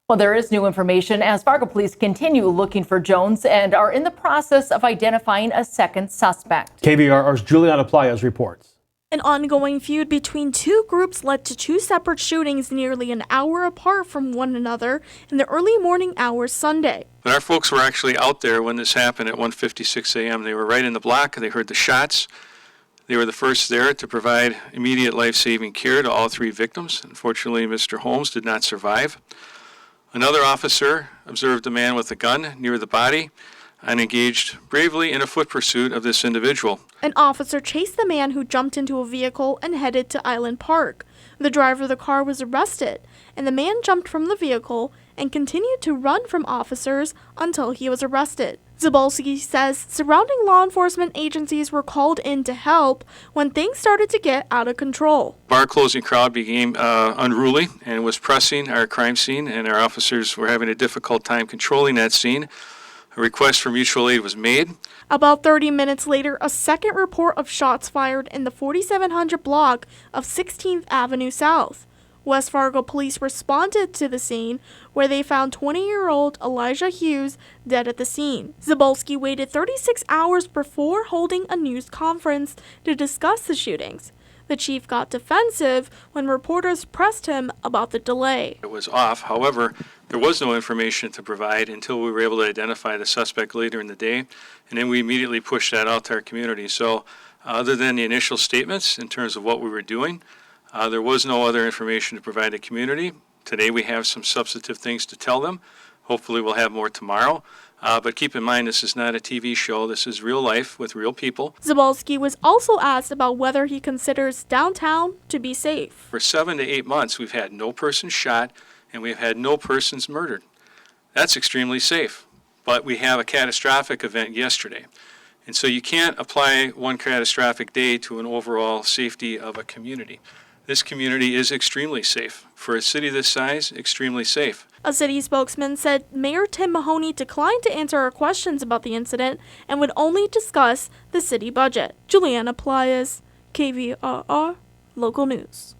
Well, there is new information as Fargo police continue looking for Jones and are in the process of identifying a second suspect. KVRR's Juliana Playas reports. An ongoing feud between two groups led to two separate shootings nearly an hour apart from one another in the early morning hours Sunday. But our folks were actually out there when this happened at 1:56 a.m. They were right in the block. They heard the shots. They were the first there to provide immediate life-saving care to all three victims. Unfortunately, Mr. Holmes did not survive. Another officer observed a man with a gun near the body and engaged bravely in a foot pursuit of this individual. An officer chased the man who jumped into a vehicle and headed to Island Park. The driver of the car was arrested, and the man jumped from the vehicle and continued to run from officers until he was arrested. Zibolski says surrounding law enforcement agencies were called in to help when things started to get out of control. Bar closing crowd became unruly and was pressing our crime scene, and our officers were having a difficult time controlling that scene. A request for mutual aid was made. About 30 minutes later, a second report of shots fired in the 4700 block of 16th Avenue South. West Fargo police responded to the scene, where they found 20-year-old Elijah Hughes dead at the scene. Zibolski waited 36 hours before holding a news conference to discuss the shootings. The chief got defensive when reporters pressed him about the delay. It was off. However, there was no information to provide until we were able to identify the suspect later in the day, and then we immediately pushed that out to our community. So other than the initial statements in terms of what we were doing, there was no other information to provide the community. Today we have some substantive things to tell them. Hopefully we'll have more tomorrow. But keep in mind, this is not a TV show. This is real life with real people. Zibolski was also asked about whether he considers downtown to be safe. For 7 to 8 months, we've had no person shot and we've had no persons murdered. That's extremely safe. But we have a catastrophic event yesterday. And so you can't apply one catastrophic day to an overall safety of a community. This community is extremely safe. For a city this size, extremely safe. A city spokesman said Mayor Tim Mahoney declined to answer our questions about the incident and would only discuss the city budget. Juliana Playas, KVRR, Local News.